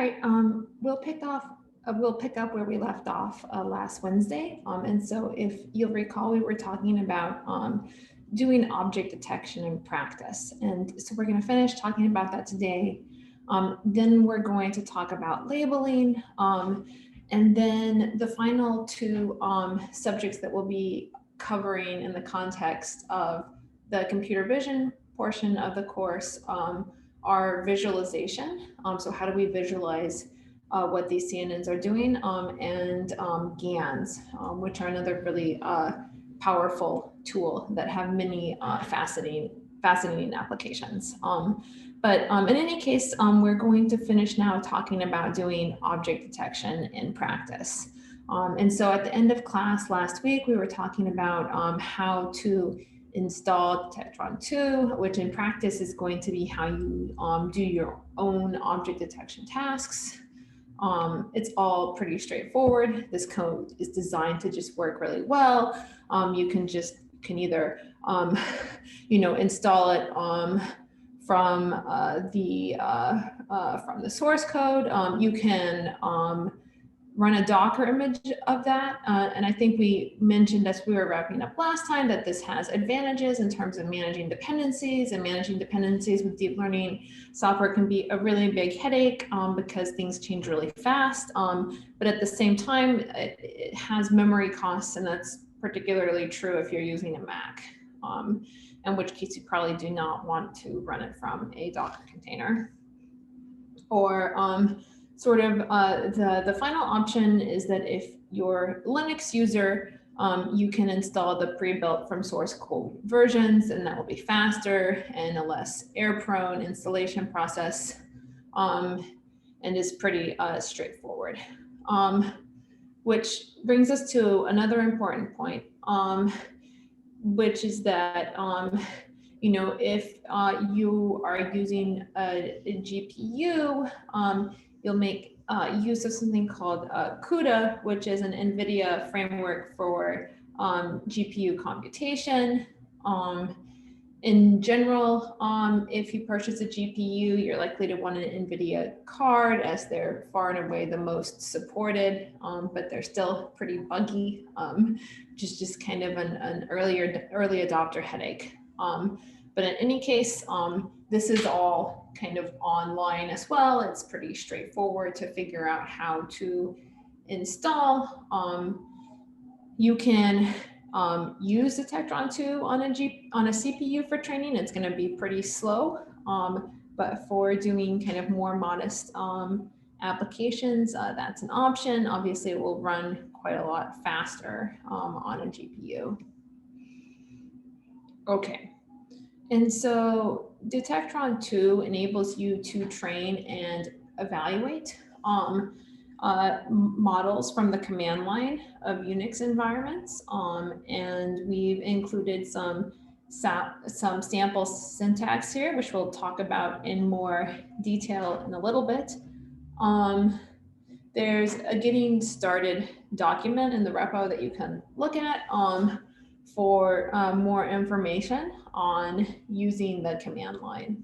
right, we'll pick up where we left off last Wednesday. And so if you'll recall, we were talking about doing object detection in practice. And so we're going to finish talking about that today. Then we're going to talk about labeling. And then the final two subjects that we'll be covering in the context of the computer vision portion of the course are visualization. So how do we visualize what these CNNs are doing, and GANs, which are another really powerful tool that have many fascinating applications. But in any case, we're going to finish now talking about doing object detection in practice. And so at the end of class last week, we were talking about how to install Detectron 2, which in practice is going to be how you do your own object detection tasks. It's all pretty straightforward. This code is designed to just work really well. You can either install it from the source code. You can run a Docker image of that. And I think we mentioned as we were wrapping up last time that this has advantages in terms of managing dependencies, and managing dependencies with deep learning software can be a really big headache because things change really fast. But at the same time, it has memory costs, and that's particularly true if you're using a Mac, in which case you probably do not want to run it from a Docker container. Or the final option is that if you're a Linux user, you can install the pre-built from source code versions, and that will be faster and a less error-prone installation process, and is pretty straightforward. Which brings us to another important point, which is that if you are using a GPU, you'll make use of something called CUDA, which is an NVIDIA framework for GPU computation. In general, if you purchase a GPU, you're likely to want an NVIDIA card, as they're far and away the most supported, but they're still pretty buggy, which is just kind of an early adopter headache. But in any case, this is all kind of online as well. It's pretty straightforward to figure out how to install. You can use Detectron 2 on a CPU for training. It's going to be pretty slow, but for doing kind of more modest applications, that's an option. Obviously, it will run quite a lot faster on a GPU. Okay. And so Detectron 2 enables you to train and evaluate models from the command line of Unix environments. And we've included some sample syntax here, which we'll talk about in more detail in a little bit. There's a getting started document in the repo that you can look at for more information on using the command line.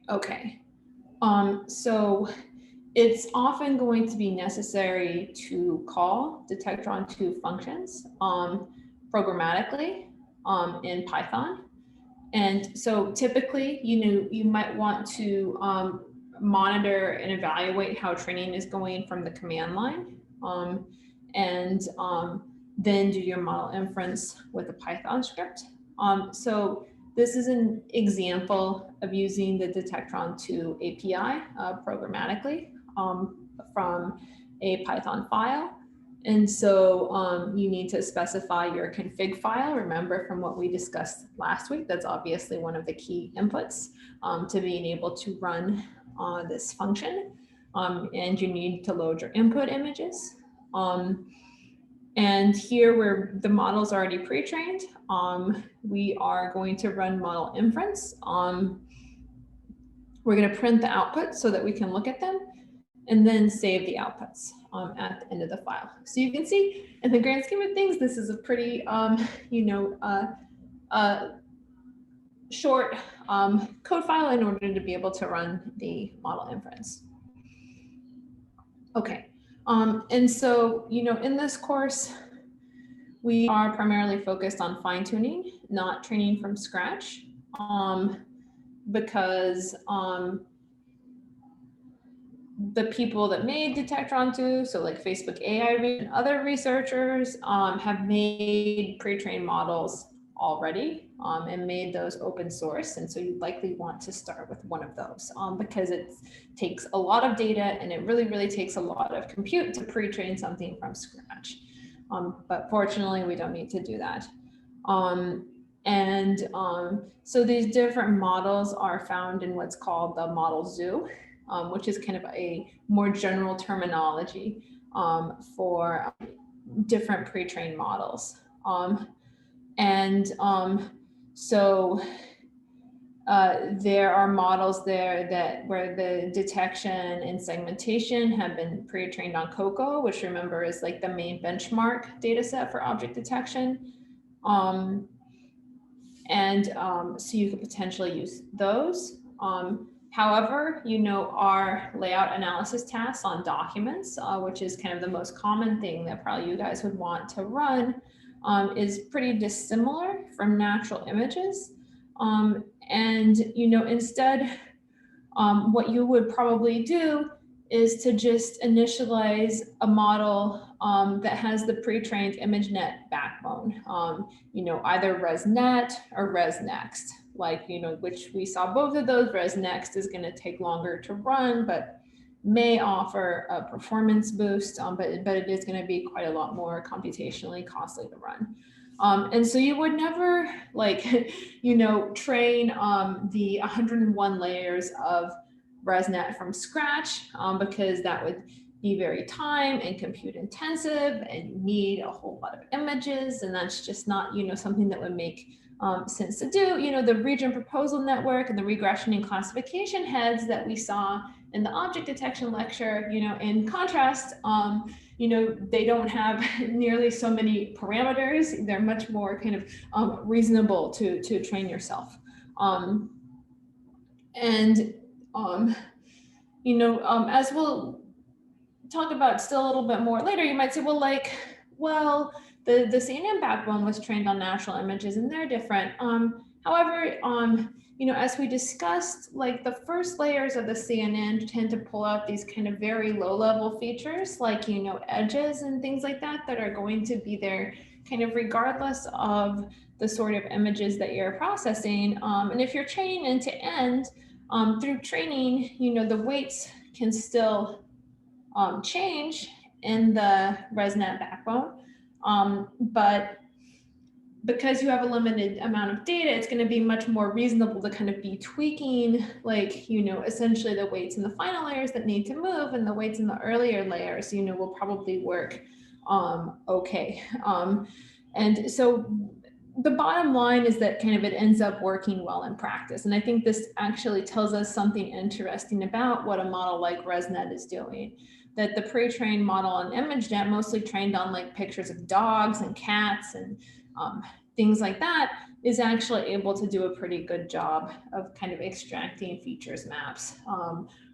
Okay, so it's often going to be necessary to call Detectron 2 functions programmatically in Python. And so typically, you might want to monitor and evaluate how training is going from the command line, and then do your model inference with a Python script. So this is an example of using the Detectron 2 API programmatically from a Python file. And so you need to specify your config file. Remember from what we discussed last week, that's obviously one of the key inputs to being able to run this function. And you need to load your input images. And here where the model's already pre-trained, we are going to run model inference. We're going to print the output so that we can look at them, and then save the outputs at the end of the file. So you can see, in the grand scheme of things, this is a pretty, short code file in order to be able to run the model inference. Okay, and so, in this course, we are primarily focused on fine tuning, not training from scratch, because the people that made Detectron 2, so like Facebook AI and other researchers, have made pre-trained models already and made those open source. And so you likely want to start with one of those because it takes a lot of data and it really, really takes a lot of compute to pre-train something from scratch. But fortunately, we don't need to do that. So these different models are found in what's called the model zoo, which is kind of a more general terminology for different pre-trained models. There are models there where the detection and segmentation have been pre-trained on COCO, which remember is like the main benchmark data set for object detection. So you could potentially use those. However, our layout analysis tasks on documents, which is kind of the most common thing that probably you guys would want to run, is pretty dissimilar from natural images. Instead, what you would probably do is to just initialize a model that has the pre-trained ImageNet backbone, either ResNet or ResNext, which we saw both of those. ResNext is going to take longer to run, but may offer a performance boost, but it is going to be quite a lot more computationally costly to run. And so you would never train the 101 layers of ResNet from scratch because that would be very time and compute intensive and you need a whole lot of images, and that's just not something that would make sense to do. The region proposal network and the regression and classification heads that we saw in the object detection lecture, in contrast, they don't have nearly so many parameters. They're much more kind of reasonable to train yourself. As we'll talk about still a little bit more later, you might say, the CNN backbone was trained on natural images and they're different. However, as we discussed, the first layers of the CNN tend to pull out these kind of very low-level features, edges and things like that are going to be there kind of regardless of the sort of images that you're processing. And if you're training end to end, through training, the weights can still change in the ResNet backbone, but because you have a limited amount of data, it's going to be much more reasonable to kind of be tweaking, essentially the weights in the final layers that need to move, and the weights in the earlier layers, will probably work okay. And so the bottom line is that kind of it ends up working well in practice. And I think this actually tells us something interesting about what a model like ResNet is doing. That the pre-trained model on ImageNet, mostly trained on pictures of dogs and cats and things like that, is actually able to do a pretty good job of kind of extracting features maps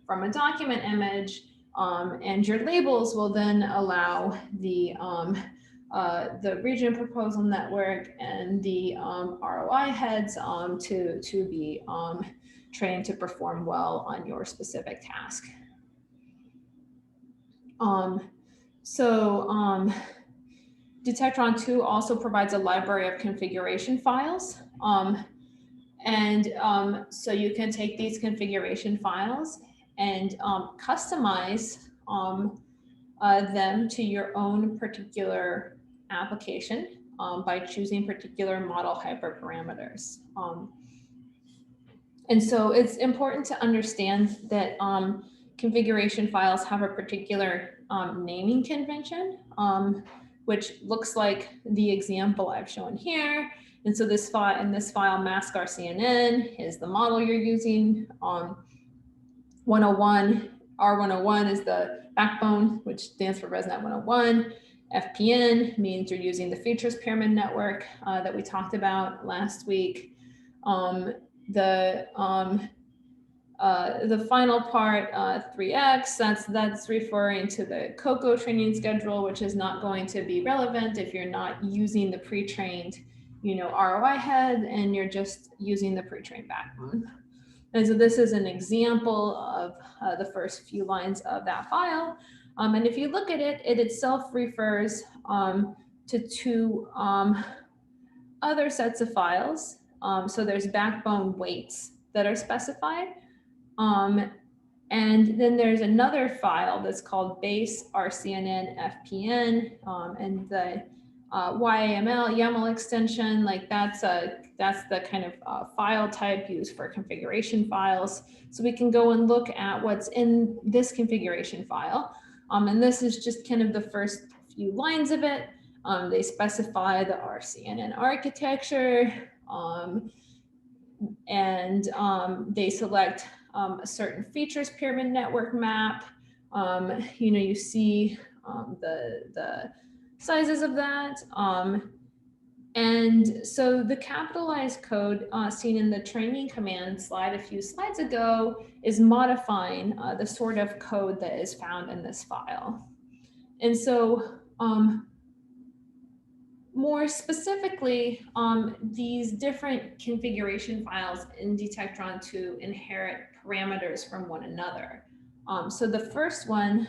from a document image. And your labels will then allow the region proposal network and the ROI heads to be trained to perform well on your specific task. Detectron 2 also provides a library of configuration files. So you can take these configuration files and customize them to your own particular application by choosing particular model hyperparameters. And so it's important to understand that configuration files have a particular naming convention, which looks like the example I've shown here. And so this file, mask our CNN is the model you're using. 101, R101 is the backbone, which stands for ResNet 101. FPN means you're using the features pyramid network that we talked about last week. the final part, 3x, that's referring to the COCO training schedule, which is not going to be relevant if you're not using the pre-trained, ROI head, and you're just using the pre-trained backbone. And so this is an example of the first few lines of that file. And if you look at it, it itself refers to two other sets of files. So there's backbone weights that are specified. And then there's another file that's called base RCNN FPN, and the YAML extension, like that's the kind of file type used for configuration files. So we can go and look at what's in this configuration file. And this is just kind of the first few lines of it. They specify the RCNN architecture, and they select a certain features pyramid network map. You see the sizes of that. And so the capitalized code seen in the training command slide a few slides ago is modifying the sort of code that is found in this file. And so more specifically, these different configuration files in Detectron2 inherit parameters from one another. So the first one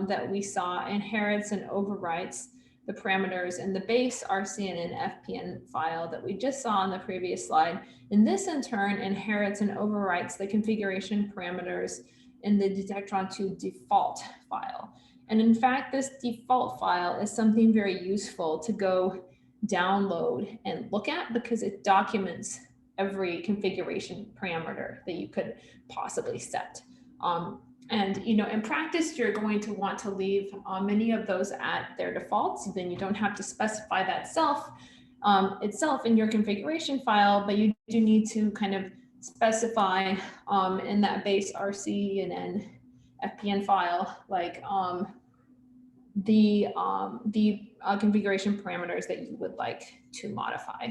that we saw inherits and overwrites the parameters in the base RCNN FPN file that we just saw on the previous slide. And this in turn inherits and overwrites the configuration parameters in the Detectron2 default file. And in fact, this default file is something very useful to go download and look at because it documents every configuration parameter that you could possibly set. And in practice, you're going to want to leave many of those at their defaults. Then you don't have to specify that itself in your configuration file, but you do need to kind of specify in that base RC and then FPN file, like the configuration parameters that you would like to modify.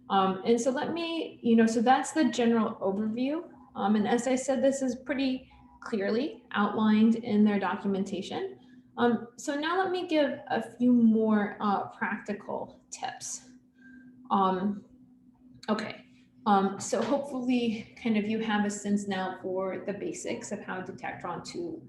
And so let me, so that's the general overview. And as I said, this is pretty clearly outlined in their documentation. So now let me give a few more practical tips. Okay, so hopefully kind of you have a sense now for the basics of how Detectron2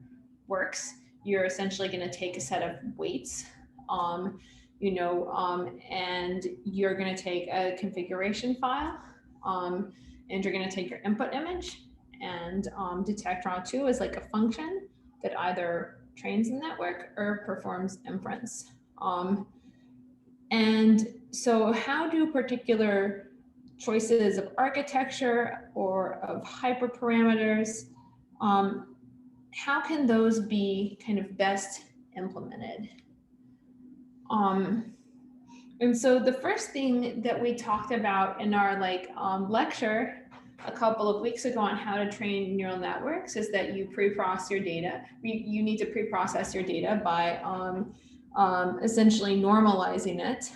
works. You're essentially going to take a set of weights, and you're going to take a configuration file, and you're going to take your input image, and Detectron2 is like a function that either trains the network or performs inference. And so how do particular choices of architecture or of hyperparameters, how can those be kind of best implemented? And so the first thing that we talked about in our lecture a couple of weeks ago on how to train neural networks is that you pre-process your data. You need to pre-process your data by essentially normalizing it.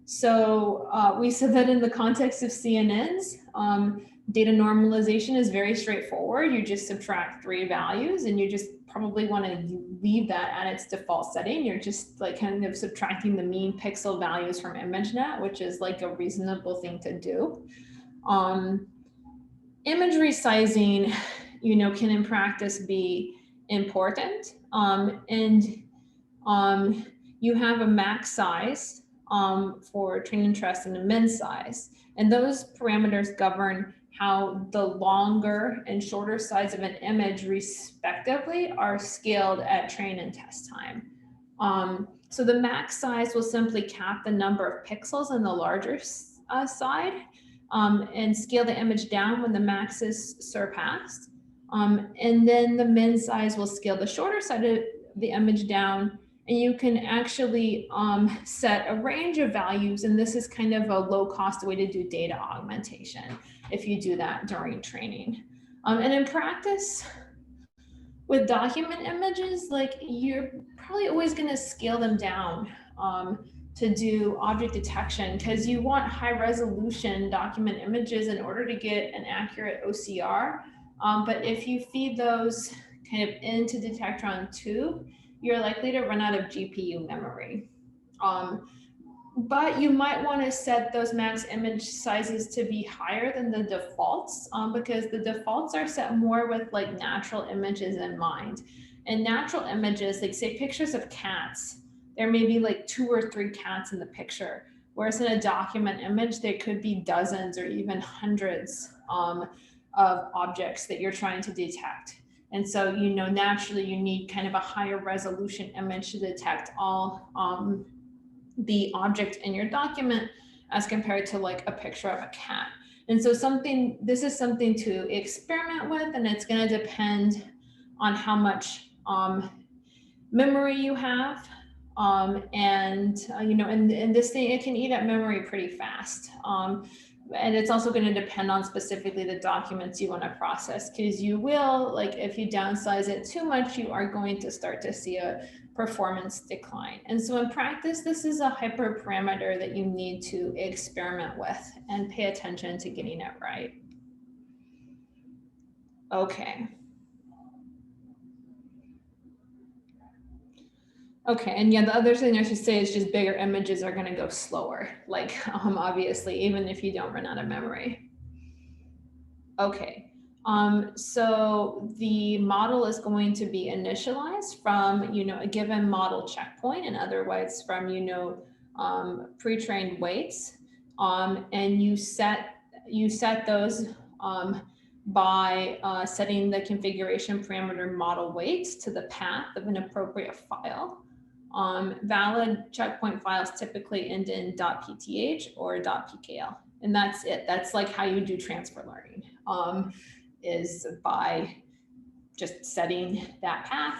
So we said that in the context of CNNs, data normalization is very straightforward. You just subtract 3 values and you just probably want to leave that at its default setting. You're just kind of subtracting the mean pixel values from ImageNet, which is like a reasonable thing to do. Image resizing, can in practice be important. You have a max size for train and trust and a min size. And those parameters govern how the longer and shorter size of an image respectively are scaled at train and test time. So the max size will simply cap the number of pixels in the larger side and scale the image down when the max is surpassed. And then the min size will scale the shorter side of the image down. And you can actually set a range of values, and this is kind of a low-cost way to do data augmentation if you do that during training. And in practice, with document images, you're probably always going to scale them down to do object detection, because you want high resolution document images in order to get an accurate OCR. But if you feed those kind of into Detectron 2, you're likely to run out of GPU memory. But you might want to set those max image sizes to be higher than the defaults, because the defaults are set more with like natural images in mind. And natural images, like say pictures of cats, there may be like 2 or 3 cats in the picture, whereas in a document image, there could be dozens or even hundreds of objects that you're trying to detect. And so, you know, naturally you need kind of a higher resolution image to detect all the object in your document as compared to like a picture of a cat. And so this is something to experiment with, and it's going to depend on how much memory you have. You know, and this thing, it can eat up memory pretty fast. And it's also going to depend on specifically the documents you want to process, because you will, like if you downsize it too much, you are going to start to see a performance decline. And so in practice, this is a hyperparameter that you need to experiment with and pay attention to getting it right. Okay. Okay, and yeah, the other thing I should say is just bigger images are gonna go slower, like obviously, even if you don't run out of memory. Okay, so the model is going to be initialized from, you know, a given model checkpoint, and otherwise from, you know, pre-trained weights, and you set those by setting the configuration parameter model weights to the path of an appropriate file. Valid checkpoint files typically end in .pth or .pkl, and that's it. That's like how you do transfer learning, is by just setting that path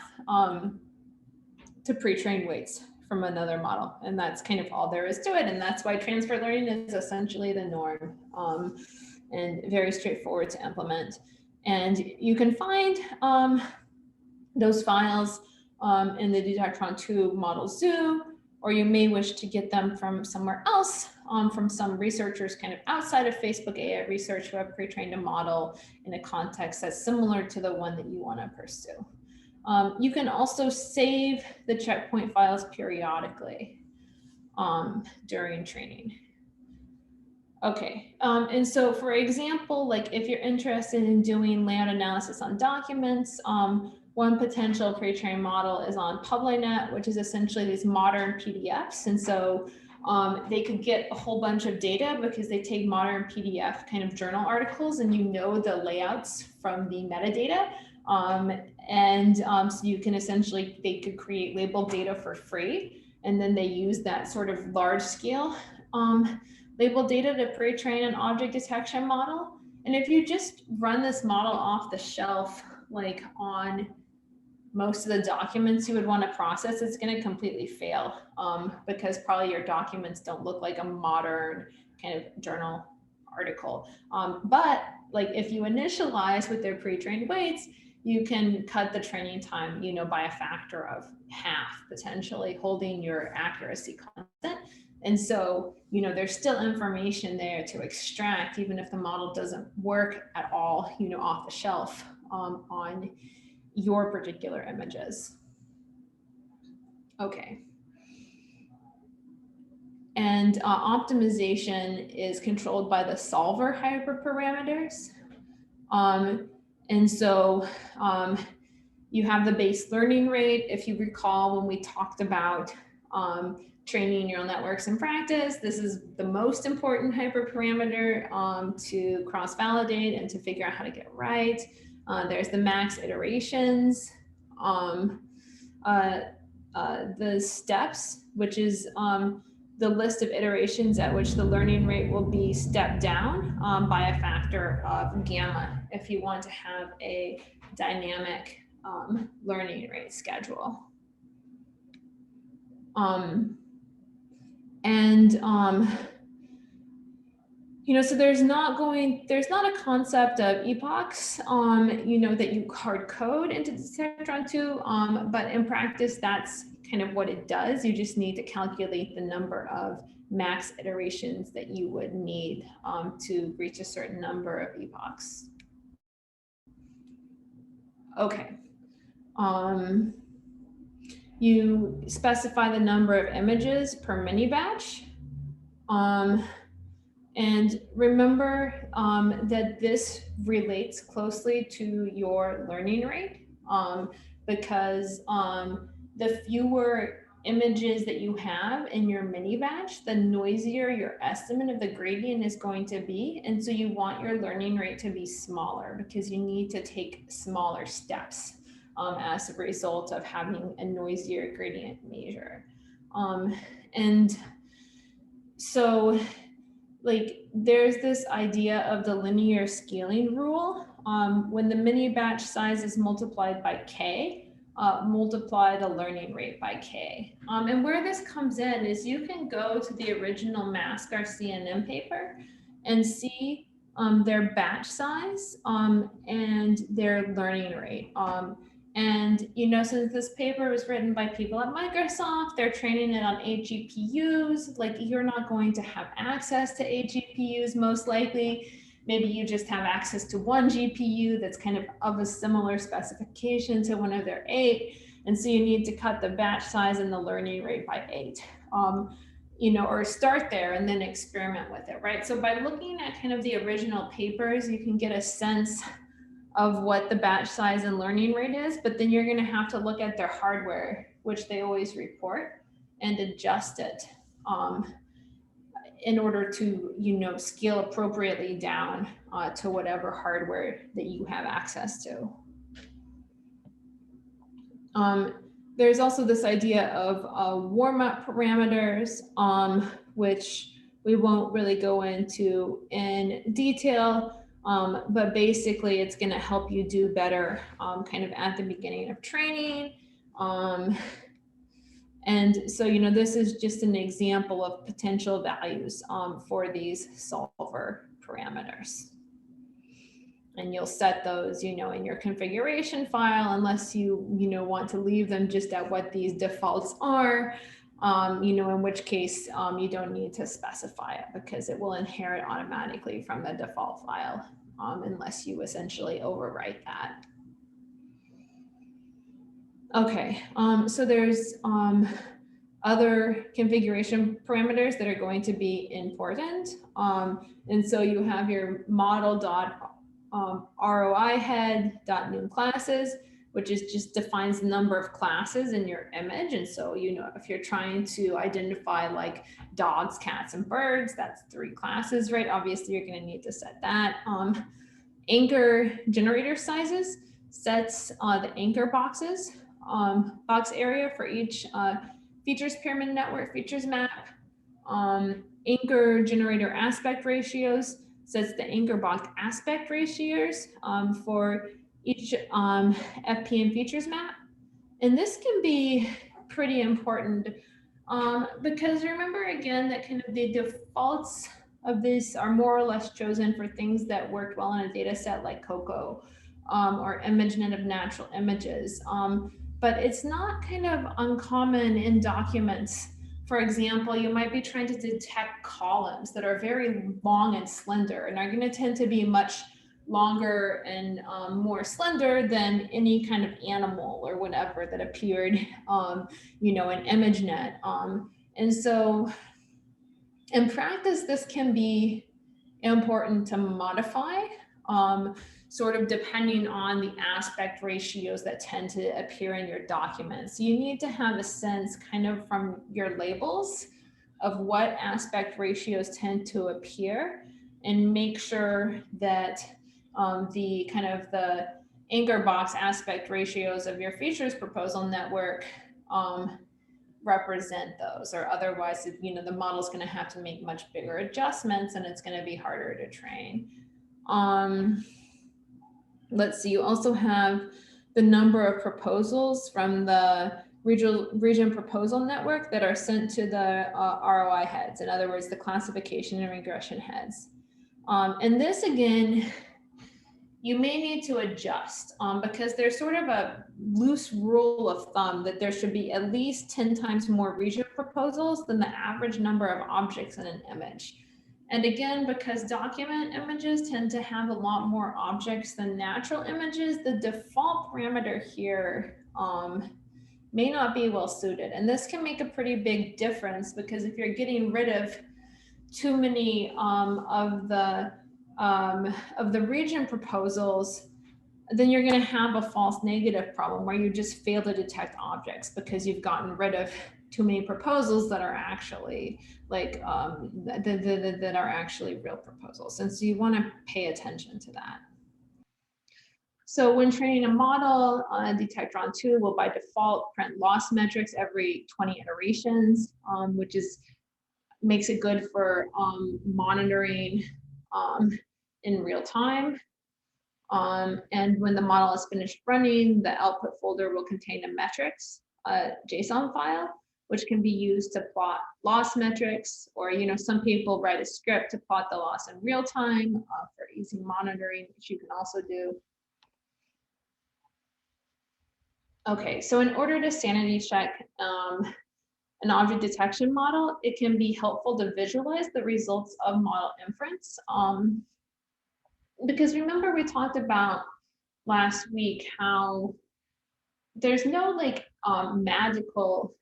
to pre-trained weights from another model. And that's kind of all there is to it. And that's why transfer learning is essentially the norm, and very straightforward to implement. And you can find those files in the Detectron 2 model zoo, or you may wish to get them from somewhere else, from some researchers kind of outside of Facebook AI research who have pre-trained a model in a context that's similar to the one that you want to pursue. You can also save the checkpoint files periodically during training. Okay, and so for example, like if you're interested in doing layout analysis on documents, one potential pre-trained model is on PubLayNet, which is essentially these modern PDFs. And so they could get a whole bunch of data because they take modern PDF kind of journal articles, and you know the layouts from the metadata. So you can essentially, they could create labeled data for free, and then they use that sort of large scale labeled data to pre-train an object detection model. And if you just run this model off the shelf, like on most of the documents you would want to process, it's going to completely fail, because probably your documents don't look like a modern kind of journal article. But like if you initialize with their pre-trained weights, you can cut the training time, you know, by a factor of half, potentially holding your accuracy constant. And so, you know, there's still information there to extract, even if the model doesn't work at all, you know, off the shelf on your particular images. Okay. And optimization is controlled by the solver hyperparameters. And so you have the base learning rate. If you recall, when we talked about training neural networks in practice, this is the most important hyperparameter to cross-validate and to figure out how to get it right. There's the max iterations, the steps, which is the list of iterations at which the learning rate will be stepped down by a factor of gamma if you want to have a dynamic learning rate schedule. So there's not a concept of epochs, that you hard code into Selector, but in practice, that's kind of what it does. You just need to calculate the number of max iterations that you would need to reach a certain number of epochs. Okay. You specify the number of images per mini batch. And remember that this relates closely to your learning rate because the fewer images that you have in your mini batch, the noisier your estimate of the gradient is going to be. And so you want your learning rate to be smaller because you need to take smaller steps as a result of having a noisier gradient measure. And so like there's this idea of the linear scaling rule. When the mini batch size is multiplied by k, multiply the learning rate by k. And where this comes in is you can go to the original Maskar CNN paper and see their batch size and their learning rate. And since this paper was written by people at Microsoft, they're training it on 8 GPUs. Like you're not going to have access to 8 GPUs most likely. Maybe you just have access to 1 GPU that's kind of a similar specification to one of their 8. And so you need to cut the batch size and the learning rate by 8. Or start there and then experiment with it, right? So by looking at kind of the original papers, you can get a sense of what the batch size and learning rate is, but then you're going to have to look at their hardware, which they always report, and adjust it in order to, scale appropriately down to whatever hardware that you have access to. There's also this idea of warm-up parameters, which we won't really go into in detail, but basically it's going to help you do better kind of at the beginning of training. And so, this is just an example of potential values for these solver parameters. And you'll set those, in your configuration file, unless you, want to leave them just at what these defaults are, in which case you don't need to specify it because it will inherit automatically from the default file unless you essentially overwrite that. Okay, so there's other configuration parameters that are going to be important. And so you have your model.ROI head.new classes, which is just defines the number of classes in your image. And so, if you're trying to identify like dogs, cats, and birds, that's 3 classes, right? Obviously, you're going to need to set that. Anchor generator sizes sets the anchor boxes, box area for each features pyramid network features map. Anchor generator aspect ratios sets the anchor box aspect ratios for each FPM features map. And this can be pretty important because remember again that kind of the defaults of this are more or less chosen for things that work well in a data set like COCO or ImageNet of natural images. But it's not kind of uncommon in documents. For example, you might be trying to detect columns that are very long and slender and are going to tend to be much longer and more slender than any kind of animal or whatever that appeared, in ImageNet. And so in practice, this can be important to modify sort of depending on the aspect ratios that tend to appear in your documents. So you need to have a sense kind of from your labels of what aspect ratios tend to appear and make sure that the kind of the anchor box aspect ratios of your features proposal network represent those, or otherwise, the model is going to have to make much bigger adjustments and it's going to be harder to train. Let's see, you also have the number of proposals from the region proposal network that are sent to the ROI heads. In other words, the classification and regression heads. And this again, you may need to adjust because there's sort of a loose rule of thumb that there should be at least 10 times more region proposals than the average number of objects in an image. And again, because document images tend to have a lot more objects than natural images, the default parameter here may not be well suited. And this can make a pretty big difference because if you're getting rid of too many of the region proposals, then you're going to have a false negative problem where you just fail to detect objects because you've gotten rid of too many proposals that are actually like that are actually real proposals. And so you want to pay attention to that. So when training a model, Detectron2 will by default print loss metrics every 20 iterations, which makes it good for monitoring in real time. And when the model is finished running, the output folder will contain a metrics JSON file, which can be used to plot loss metrics, or some people write a script to plot the loss in real time for easy monitoring, which you can also do. Okay, so in order to sanity check an object detection model, it can be helpful to visualize the results of model inference. Because remember we talked about last week how there's no magical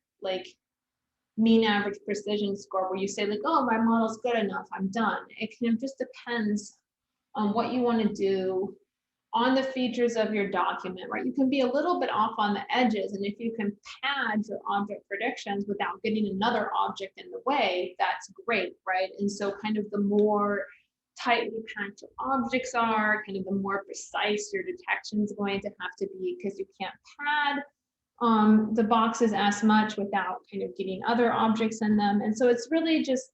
mean average precision score where you say oh, my model's good enough, I'm done. It just depends on what you want to do on the features of your document, right? You can be a little bit off on the edges, and if you can pad your object predictions without getting another object in the way, that's great, right? And so kind of the more tightly packed your objects are, kind of the more precise your detection is going to have to be, because you can't pad the boxes as much without kind of getting other objects in them. And so it's really just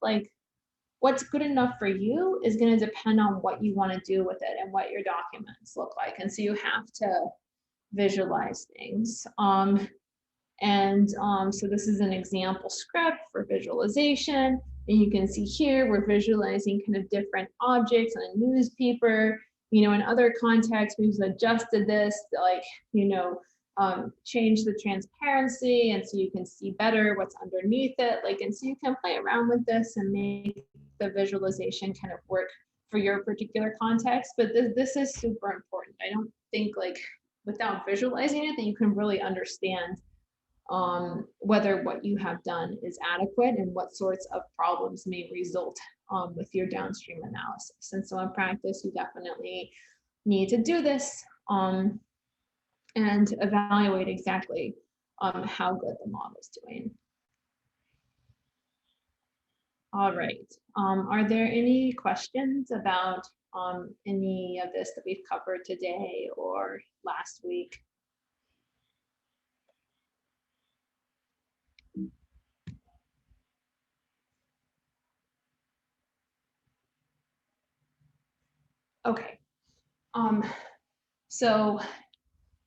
what's good enough for you is going to depend on what you want to do with it and what your documents look like. And so you have to visualize things. So this is an example script for visualization. And you can see here, we're visualizing kind of different objects on a newspaper. In other contexts, we've adjusted this, change the transparency, and so you can see better what's underneath it. And so you can play around with this and make the visualization kind of work for your particular context. But this is super important. I don't think without visualizing it that you can really understand whether what you have done is adequate and what sorts of problems may result with your downstream analysis. And so in practice, you definitely need to do this and evaluate exactly how good the model is doing. All right, are there any questions about any of this that we've covered today or last week? Okay, so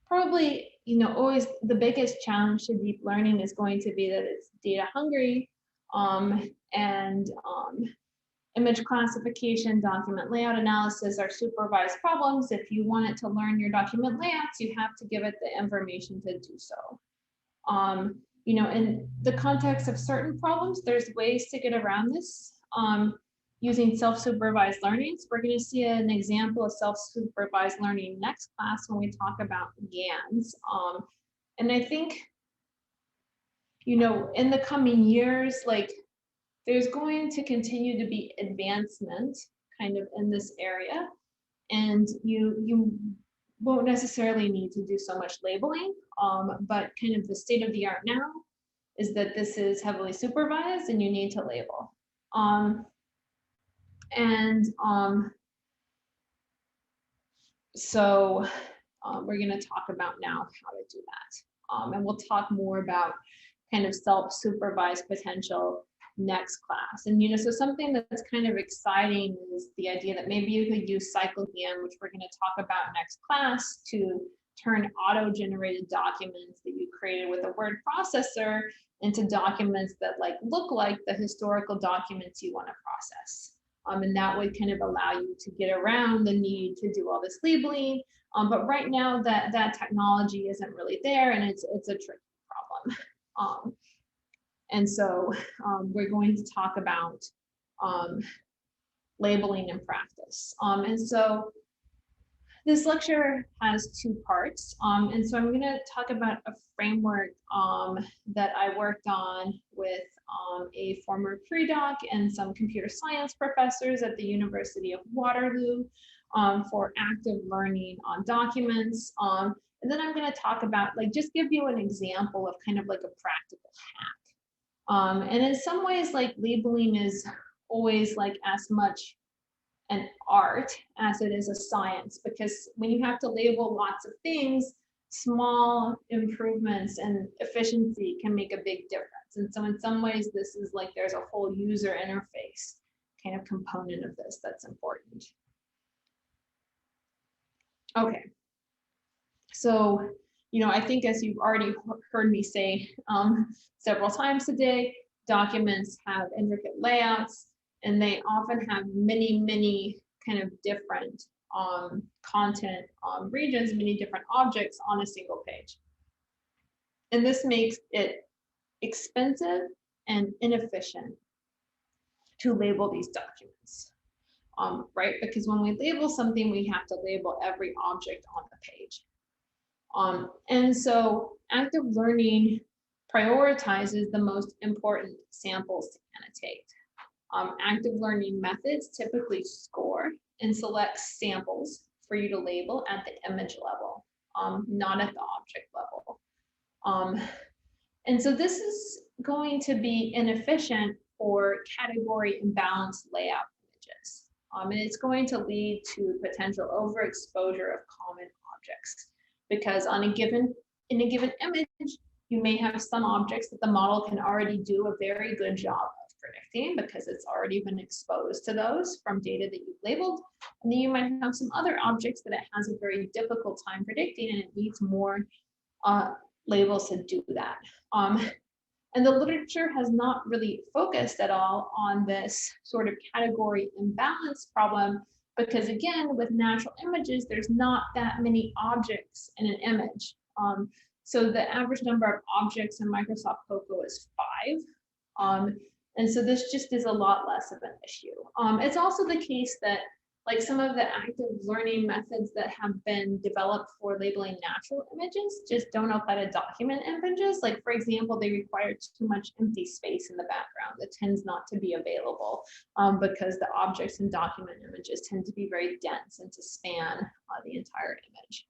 probably, always the biggest challenge to deep learning is going to be that it's data hungry, and image classification, document layout analysis are supervised problems. If you want it to learn your document layouts, you have to give it the information to do so. In the context of certain problems, there's ways to get around this using self-supervised learning. So we're going to see an example of self-supervised learning next class when we talk about GANs. And I think, in the coming years, there's going to continue to be advancement kind of in this area, and you won't necessarily need to do so much labeling, but kind of the state of the art now is that this is heavily supervised and you need to label. So we're going to talk about now how to do that. And we'll talk more about kind of self-supervised potential next class. And so something that's kind of exciting is the idea that maybe you could use CycleGAN, which we're going to talk about next class, to turn auto-generated documents that you created with a word processor into documents that look like the historical documents you want to process. And that would kind of allow you to get around the need to do all this labeling. But right now that technology isn't really there, and it's a tricky problem. And so we're going to talk about labeling in practice. And so this lecture has two parts. And so I'm going to talk about a framework that I worked on with a former pre-doc and some computer science professors at the University of Waterloo for active learning on documents. And then I'm going to talk about, like, just give you an example of kind of like a practical hack. And in some ways, like, labeling is always like as much an art as it is a science, because when you have to label lots of things, small improvements and efficiency can make a big difference. And so in some ways, this is like there's a whole user interface kind of component of this that's important. Okay, so I think, as you've already heard me say several times today, documents have intricate layouts, and they often have many kind of different content regions, many different objects on a single page. And this makes it expensive and inefficient to label these documents, right? Because when we label something, we have to label every object on the page. And so active learning prioritizes the most important samples to annotate. Active learning methods typically score and select samples for you to label at the image level, not at the object level. And so this is going to be inefficient for category imbalanced layout images. And it's going to lead to potential overexposure of common objects, because in a given image, you may have some objects that the model can already do a very good job of predicting because it's already been exposed to those from data that you've labeled. And then you might have some other objects that it has a very difficult time predicting, and it needs more labels to do that. And the literature has not really focused at all on this sort of category imbalance problem, because again, with natural images, there's not that many objects in an image. So the average number of objects in Microsoft COCO is 5. And so this just is a lot less of an issue. It's also the case that, like, some of the active learning methods that have been developed for labeling natural images just don't apply to document images. Like, for example, they require too much empty space in the background that tends not to be available because the objects in document images tend to be very dense and to span the entire image.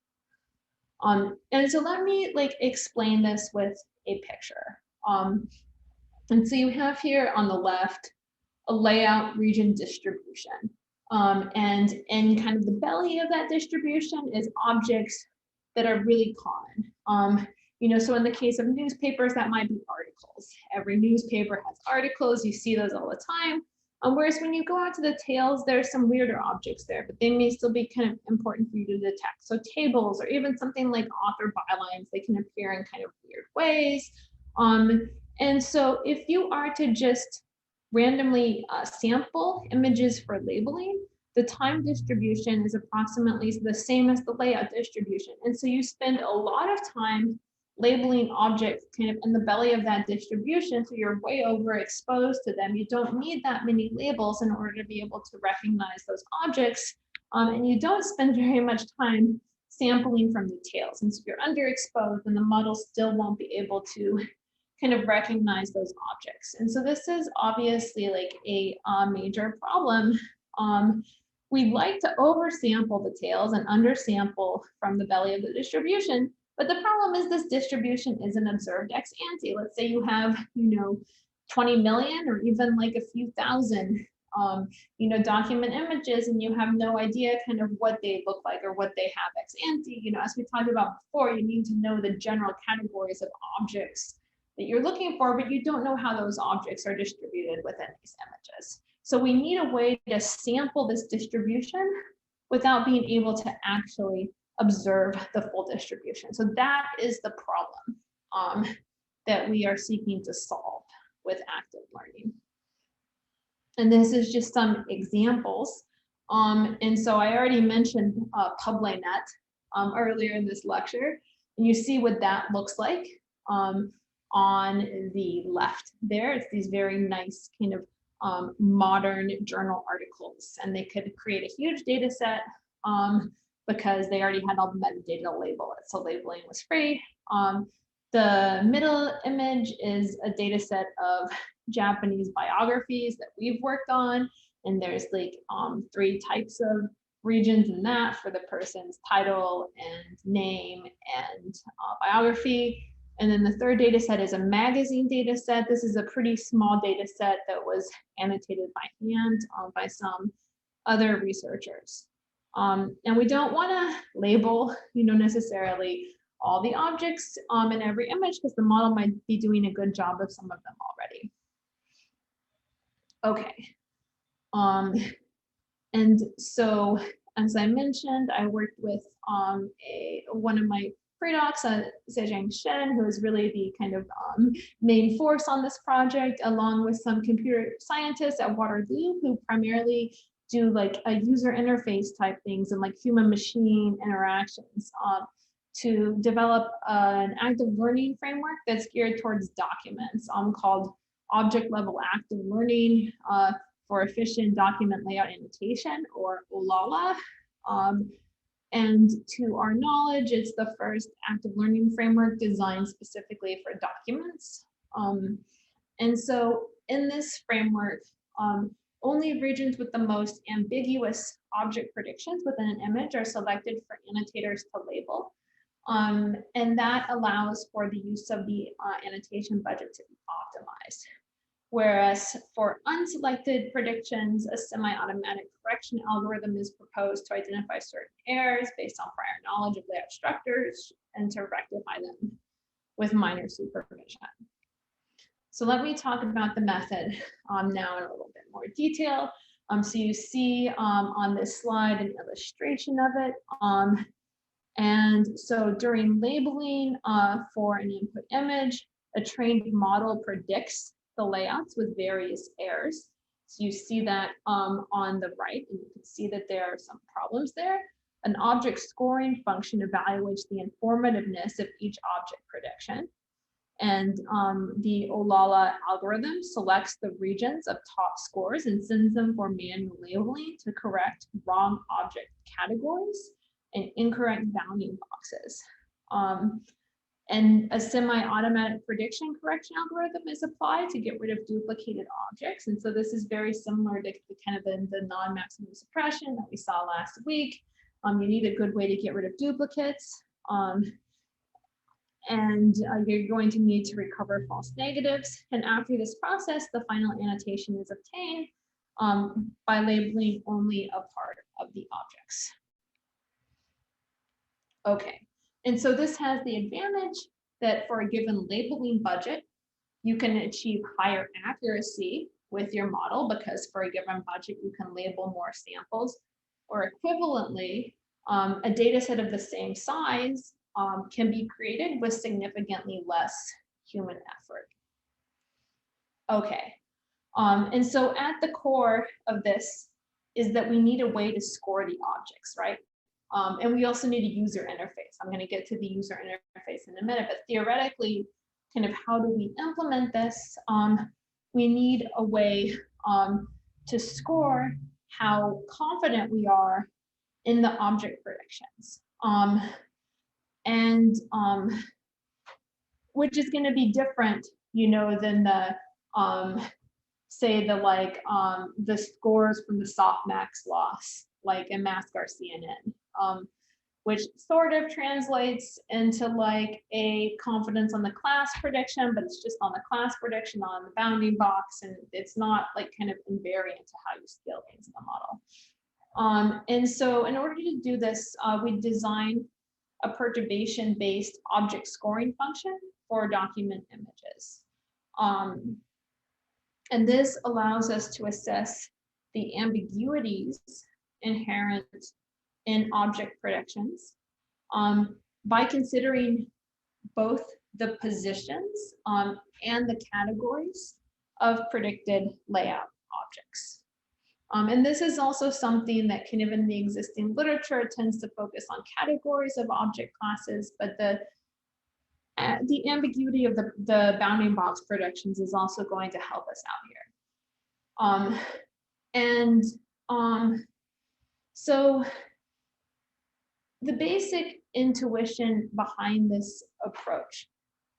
And so let me explain this with a picture. And so you have here on the left a layout region distribution. And in kind of the belly of that distribution is objects that are really common. So in the case of newspapers, that might be articles. Every newspaper has articles, you see those all the time. Whereas when you go out to the tails, there's some weirder objects there, but they may still be kind of important for you to detect. So tables, or even something like author bylines, they can appear in kind of weird ways. And so if you are to just randomly sample images for labeling, the time distribution is approximately the same as the layout distribution. And so you spend a lot of time labeling objects kind of in the belly of that distribution, so you're way overexposed to them. You don't need that many labels in order to be able to recognize those objects, and you don't spend very much time sampling from the tails. And so if you're underexposed, then the model still won't be able to kind of recognize those objects. And so this is obviously like a major problem. We'd like to oversample the tails and undersample from the belly of the distribution, but the problem is this distribution isn't observed ex ante. Let's say you have, 20 million or even like a few thousand, document images, and you have no idea kind of what they look like or what they have ex ante. As we talked about before, you need to know the general categories of objects that you're looking for, but you don't know how those objects are distributed within these images. So we need a way to sample this distribution without being able to actually observe the full distribution. So that is the problem that we are seeking to solve with active learning. And this is just some examples. And so I already mentioned PubLayNet earlier in this lecture, and you see what that looks like on the left there. It's these very nice kind of modern journal articles, and they could create a huge data set because they already had all the metadata to label it, so labeling was free. The middle image is a data set of Japanese biographies that we've worked on, and there's like 3 types of regions in that for the person's title and name and biography. And then the third data set is a magazine data set. This is a pretty small data set that was annotated by hand by some other researchers. And we don't want to label, necessarily all the objects in every image, because the model might be doing a good job of some of them already. Okay. And so, as I mentioned, I worked with one of my pre-docs, Zhejiang Shen, who is really the kind of main force on this project, along with some computer scientists at Waterloo who primarily do like a user interface type things and like human machine interactions to develop an active learning framework that's geared towards documents called Object Level Active Learning for Efficient Document Layout Annotation, or OLALA. And to our knowledge, it's the first active learning framework designed specifically for documents. And so in this framework, only regions with the most ambiguous object predictions within an image are selected for annotators to label. And that allows for the use of the annotation budget to be optimized. Whereas for unselected predictions, a semi-automatic correction algorithm is proposed to identify certain errors based on prior knowledge of layout structures and to rectify them with minor supervision. So let me talk about the method now in a little bit more detail. So you see on this slide an illustration of it. And so during labeling for an input image, a trained model predicts the layouts with various errors. So you see that on the right, and you can see that there are some problems there. An object scoring function evaluates the informativeness of each object prediction. And the OLALA algorithm selects the regions of top scores and sends them for manual labeling to correct wrong object categories and incorrect bounding boxes. And a semi-automatic prediction correction algorithm is applied to get rid of duplicated objects. And so this is very similar to kind of the non-maximum suppression that we saw last week. You need a good way to get rid of duplicates. And you're going to need to recover false negatives. And after this process, the final annotation is obtained by labeling only a part of the objects. Okay. And so this has the advantage that for a given labeling budget, you can achieve higher accuracy with your model because for a given budget, you can label more samples, or equivalently, a data set of the same size can be created with significantly less human effort. Okay. And so at the core of this is that we need a way to score the objects, right? And we also need a user interface. I'm going to get to the user interface in a minute, but theoretically, kind of how do we implement this? We need a way to score how confident we are in the object predictions. Which is going to be different, than the, say the scores from the softmax loss, like in MassGar CNN. Which sort of translates into like a confidence on the class prediction, but it's just on the class prediction on the bounding box, and it's not like kind of invariant to how you scale things in the model. And so in order to do this, we designed a perturbation-based object scoring function for document images. And this allows us to assess the ambiguities inherent in object predictions by considering both the positions and the categories of predicted layout objects. And this is also something that kind of in the existing literature tends to focus on categories of object classes, but the ambiguity of the bounding box predictions is also going to help us out here. So the basic intuition behind this approach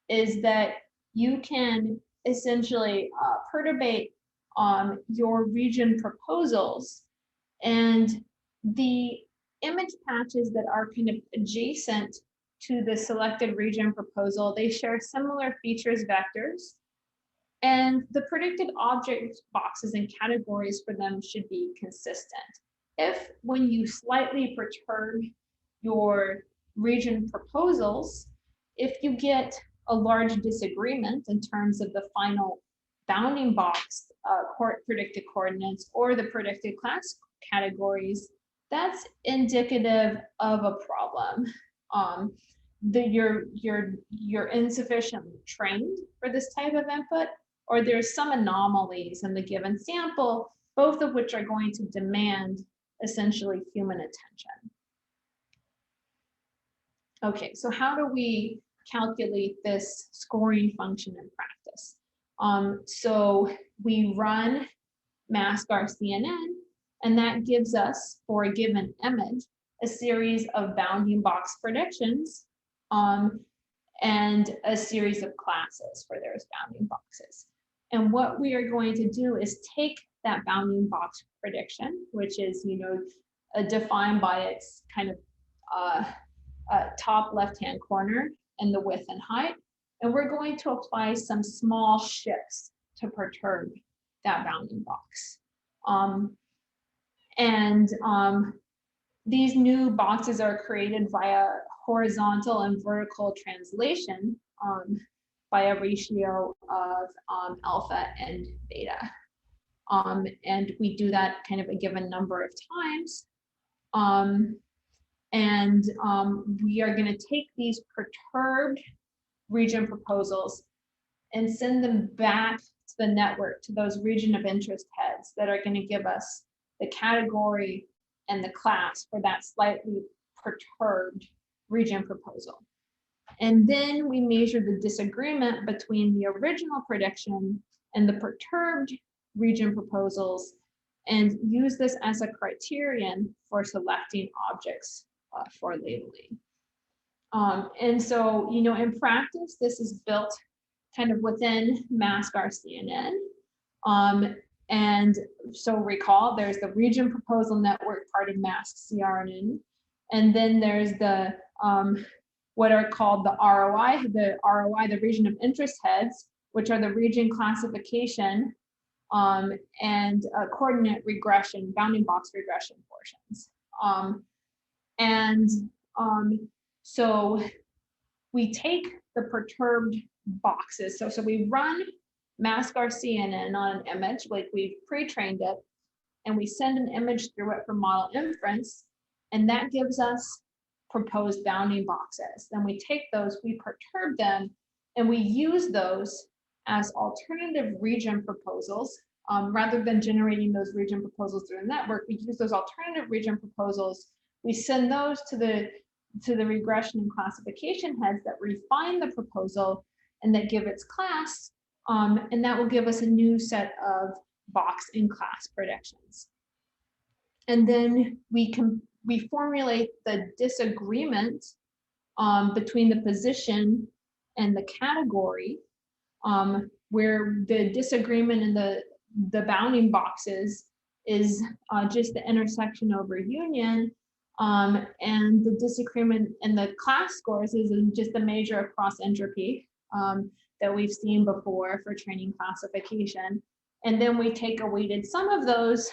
is that you can essentially perturbate your region proposals, and the image patches that are kind of adjacent to the selected region proposal, they share similar features vectors, and the predicted object boxes and categories for them should be consistent. If when you slightly perturb your region proposals, if you get a large disagreement in terms of the final bounding box predicted coordinates or the predicted class categories, that's indicative of a problem. You're insufficiently trained for this type of input, or there's some anomalies in the given sample, both of which are going to demand essentially human attention. Okay, so how do we calculate this scoring function in practice? So we run mask our CNN, and that gives us, for a given image, a series of bounding box predictions and a series of classes for those bounding boxes. And what we are going to do is take that bounding box prediction, which is, defined by its kind of top left-hand corner and the width and height, and we're going to apply some small shifts to perturb that bounding box. These new boxes are created via horizontal and vertical translation by a ratio of alpha and beta. And we do that kind of a given number of times. We are going to take these perturbed region proposals and send them back to the network, to those region of interest heads that are going to give us the category and the class for that slightly perturbed region proposal. And then we measure the disagreement between the original prediction and the perturbed region proposals and use this as a criterion for selecting objects for labeling. And so, in practice, this is built kind of within mask our CNN. And so recall, there's the region proposal network part of mask CRNN. And then there's the what are called the ROI, the region of interest heads, which are the region classification and coordinate regression, bounding box regression portions. So we take the perturbed boxes. So we run mask our CNN on an image, like we've pre-trained it, and we send an image through it for model inference, and that gives us proposed bounding boxes. Then we take those, we perturb them, and we use those as alternative region proposals. Rather than generating those region proposals through the network, we use those alternative region proposals. We send those to the regression and classification heads that refine the proposal and that give its class, and that will give us a new set of box and class predictions. And then we formulate the disagreement between the position and the category, where the disagreement in the bounding boxes is just the intersection over union, and the disagreement in the class scores is just the measure of cross entropy that we've seen before for training classification. And then we take a weighted sum of those,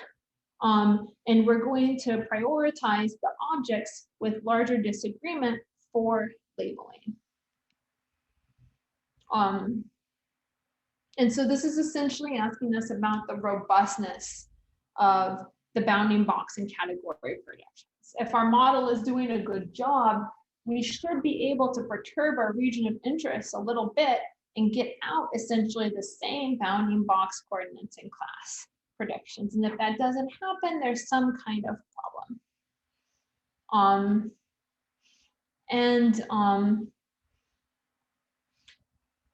and we're going to prioritize the objects with larger disagreement for labeling. And so this is essentially asking us about the robustness of the bounding box and category predictions. If our model is doing a good job, we should be able to perturb our region of interest a little bit and get out essentially the same bounding box coordinates in class. predictions. And if that doesn't happen, there's some kind of problem.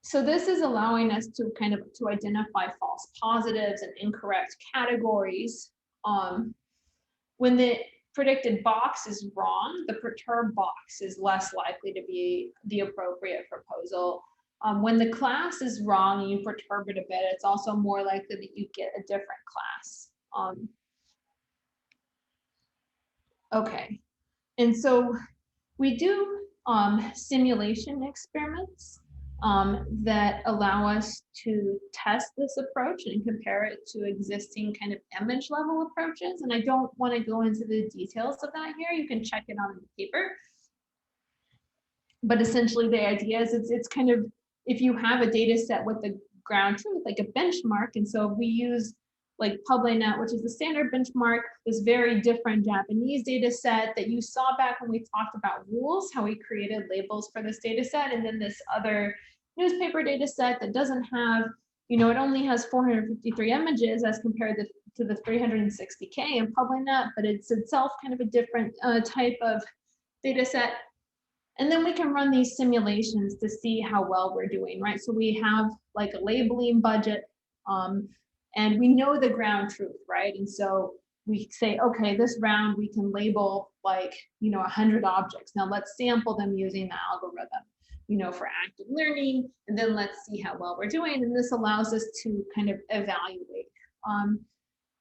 So this is allowing us to kind of to identify false positives and incorrect categories. When the predicted box is wrong, the perturbed box is less likely to be the appropriate proposal. When the class is wrong and you perturb it a bit, it's also more likely that you get a different class. Okay, and so we do simulation experiments that allow us to test this approach and compare it to existing kind of image level approaches. And I don't want to go into the details of that here. You can check it on the paper. But essentially the idea is it's kind of, if you have a data set with the ground truth, like a benchmark, and so if we use like PubLayNet, which is the standard benchmark, this very different Japanese data set that you saw back when we talked about rules, how we created labels for this data set, and then this other newspaper data set that doesn't have, it only has 453 images as compared to the 360K in PubLayNet, but it's itself kind of a different type of data set. And then we can run these simulations to see how well we're doing, right? So we have like a labeling budget, and we know the ground truth, right? And so we say, okay, this round we can label like, 100 objects. Now let's sample them using the algorithm, for active learning, and then let's see how well we're doing. And this allows us to kind of evaluate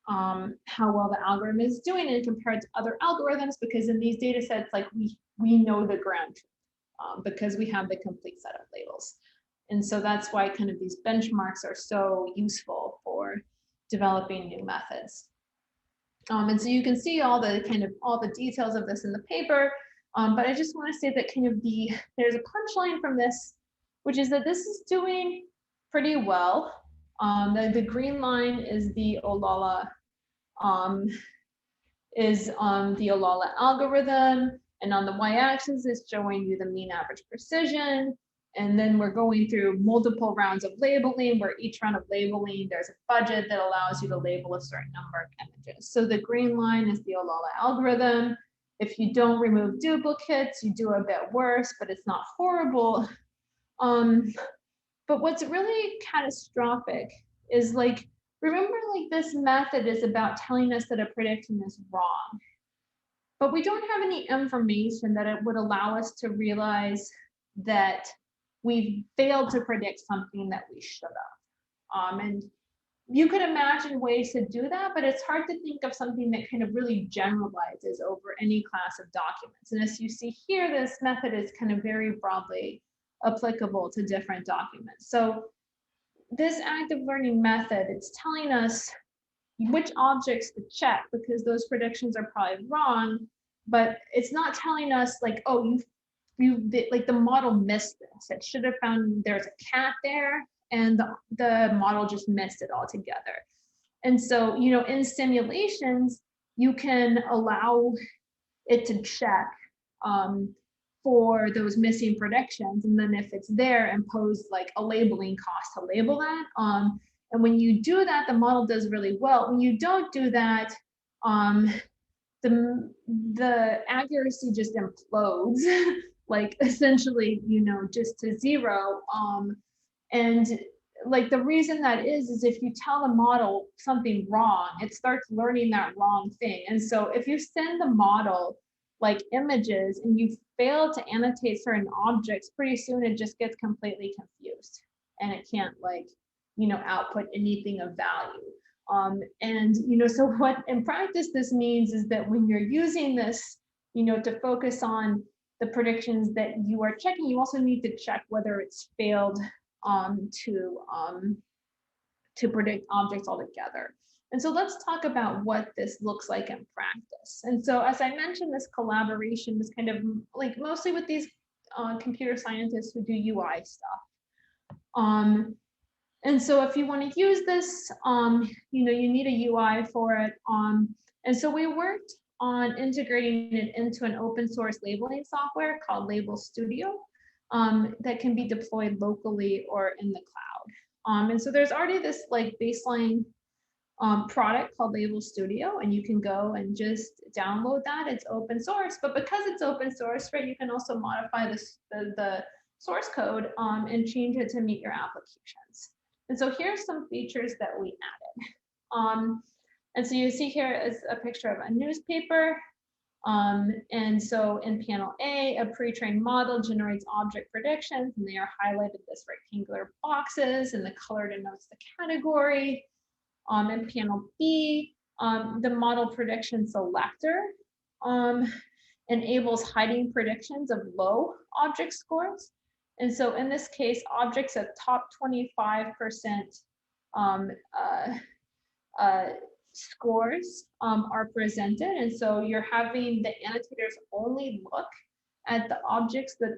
how well the algorithm is doing and compared to other algorithms, because in these data sets, like we know the ground truth because we have the complete set of labels. And so that's why kind of these benchmarks are so useful for developing new methods. And so you can see all the details of this in the paper, but I just want to say that kind of there's a punchline from this, which is that this is doing pretty well. The green line is the OLALA algorithm, and on the y-axis is showing you the mean average precision. And then we're going through multiple rounds of labeling, where each round of labeling, there's a budget that allows you to label a certain number of images. So the green line is the OLALA algorithm. If you don't remove duplicates, you do a bit worse, but it's not horrible. But what's really catastrophic is remember, this method is about telling us that a prediction is wrong, but we don't have any information that it would allow us to realize that we failed to predict something that we should have. And you could imagine ways to do that, but it's hard to think of something that kind of really generalizes over any class of documents. And as you see here, this method is kind of very broadly applicable to different documents. So this active learning method, it's telling us which objects to check, because those predictions are probably wrong, but it's not telling us oh, the model missed this. It should have found there's a cat there, and the model just missed it altogether. And so, in simulations, you can allow it to check for those missing predictions, and then if it's there, impose a labeling cost to label that. And when you do that, the model does really well. When you don't do that, the accuracy just implodes, essentially, just to zero. And the reason that is if you tell the model something wrong, it starts learning that wrong thing. And so if you send the model images and you fail to annotate certain objects, pretty soon it just gets completely confused and it can't output anything of value. And so what in practice this means is that when you're using this, to focus on the predictions that you are checking, you also need to check whether it's failed to predict objects altogether. And so let's talk about what this looks like in practice. And so as I mentioned, this collaboration is kind of mostly with these computer scientists who do UI stuff. And so if you want to use this, you need a UI for it. And so we worked on integrating it into an open source labeling software called Label Studio that can be deployed locally or in the cloud. And so there's already this baseline product called Label Studio, and you can go and just download that. It's open source, but because it's open source, right, you can also modify the source code and change it to meet your applications. And so here's some features that we added. And so you see here is a picture of a newspaper. And so in panel A pre-trained model generates object predictions, and they are highlighted as rectangular boxes, and the color denotes the category. In panel B, the model prediction selector enables hiding predictions of low object scores. And so in this case, objects at top 25% scores are presented. And so you're having the annotators only look at the objects that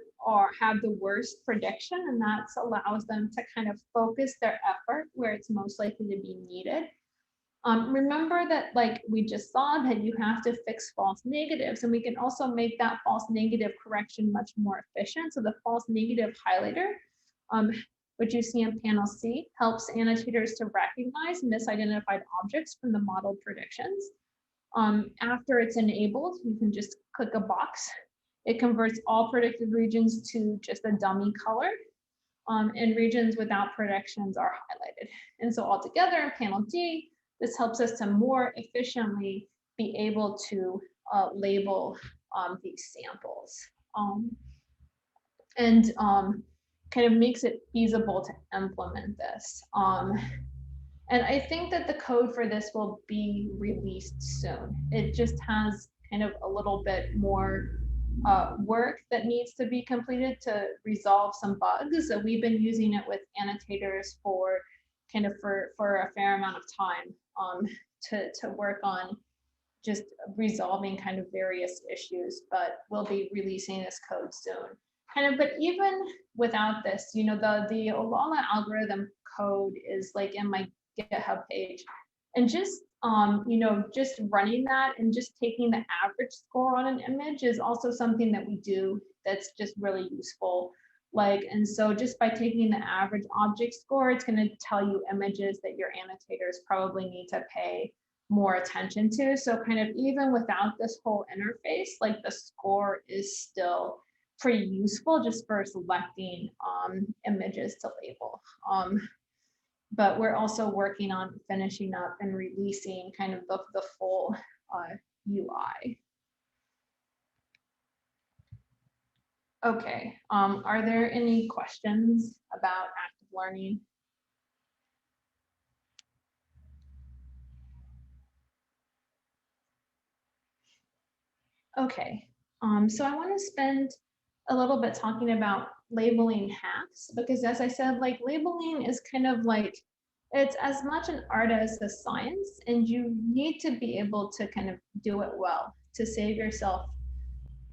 have the worst prediction, and that allows them to kind of focus their effort where it's most likely to be needed. Remember that, like we just saw, that you have to fix false negatives, and we can also make that false negative correction much more efficient. So the false negative highlighter, which you see in panel C, helps annotators to recognize misidentified objects from the model predictions. After it's enabled, you can just click a box. It converts all predicted regions to just a dummy color, and regions without predictions are highlighted. And so altogether in panel D, this helps us to more efficiently be able to label these samples, and kind of makes it feasible to implement this. And I think that the code for this will be released soon. It just has kind of a little bit more work that needs to be completed to resolve some bugs. So we've been using it with annotators for a fair amount of time to work on just resolving kind of various issues, but we'll be releasing this code soon. But even without this, the OLALA algorithm code is like in my GitHub page, and just just running that and just taking the average score on an image is also something that we do that's just really useful. And so just by taking the average object score, it's going to tell you images that your annotators probably need to pay more attention to. So even without this whole interface, the score is still pretty useful just for selecting images to label. But we're also working on finishing up and releasing the full UI. Okay, are there any questions about active learning? Okay, so I want to spend a little bit talking about labeling hacks, because as I said, labeling is it's as much an art as a science, and you need to be able to do it well to save yourself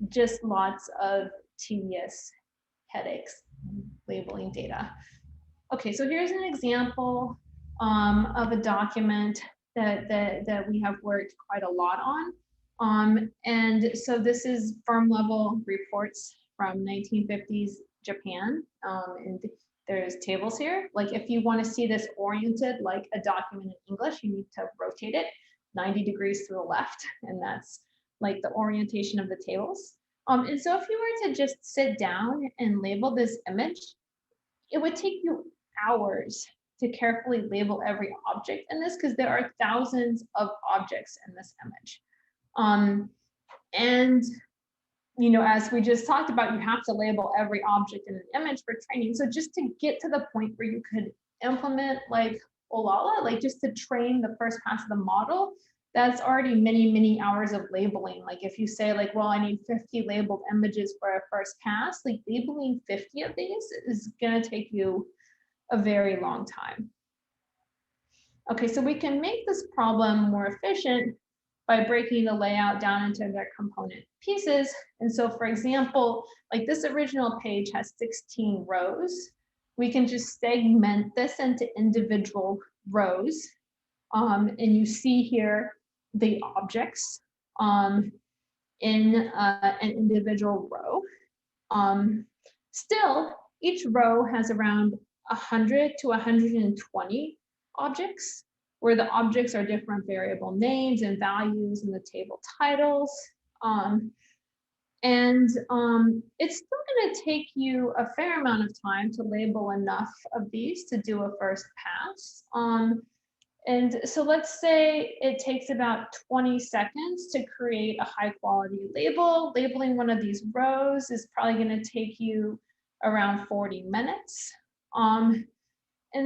just lots of tedious headaches labeling data. Okay, so here's an example of a document that we have worked quite a lot on. And so this is firm level reports from 1950s Japan. And there's tables here. If you want to see this oriented like a document in English, you need to rotate it 90 degrees to the left, and that's the orientation of the tables. And so if you were to just sit down and label this image, it would take you hours to carefully label every object in this, because there are thousands of objects in this image. And as we just talked about, you have to label every object in an image for training. So just to get to the point where you could implement OLALA, just to train the first pass of the model, that's already many, many hours of labeling. If you say well, I need 50 labeled images for a first pass, labeling 50 of these is gonna take you a very long time. Okay, so we can make this problem more efficient by breaking the layout down into their component pieces. And so for example, this original page has 16 rows. We can just segment this into individual rows. And you see here the objects in an individual row. Still, each row has around 100 to 120 objects. where the objects are different variable names and values in the table titles. It's still going to take you a fair amount of time to label enough of these to do a first pass. And so let's say it takes about 20 seconds to create a high quality label. Labeling one of these rows is probably going to take you around 40 minutes. And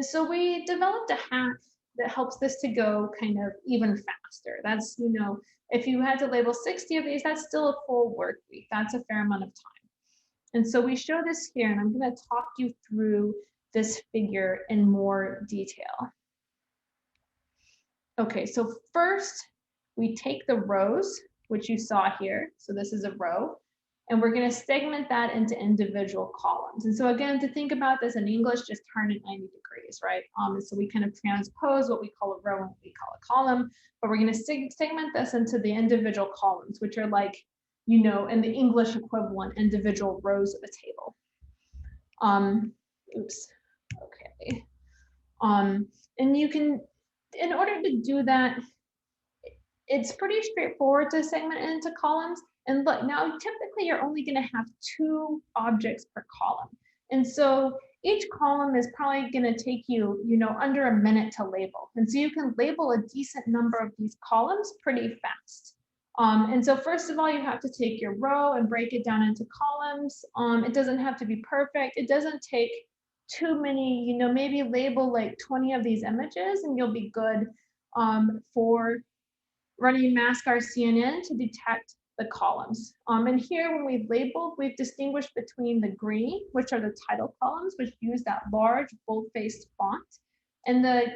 so we developed a hack that helps this to go kind of even faster. That's, you know, if you had to label 60 of these, that's still a full work week. That's a fair amount of time. And so we show this here, and I'm going to talk you through this figure in more detail. Okay, so first we take the rows, which you saw here. So this is a row, and we're going to segment that into individual columns. And so again, to think about this in English, just turn it 90 degrees, right? And so we kind of transpose what we call a row and what we call a column, but we're going to segment this into the individual columns, which are like, you know, in the English equivalent, individual rows of a table. Okay. And you can, in order to do that, it's pretty straightforward to segment it into columns. And look, now typically you're only going to have 2 objects per column. And so each column is probably going to take you, you know, under a minute to label. And so you can label a decent number of these columns pretty fast. And so first of all, you have to take your row and break it down into columns. It doesn't have to be perfect. It doesn't take too many, you know, maybe label like 20 of these images and you'll be good for running mask RCNN to detect the columns. And here when we've labeled, we've distinguished between the green, which are the title columns, which use that large bold-faced font, and the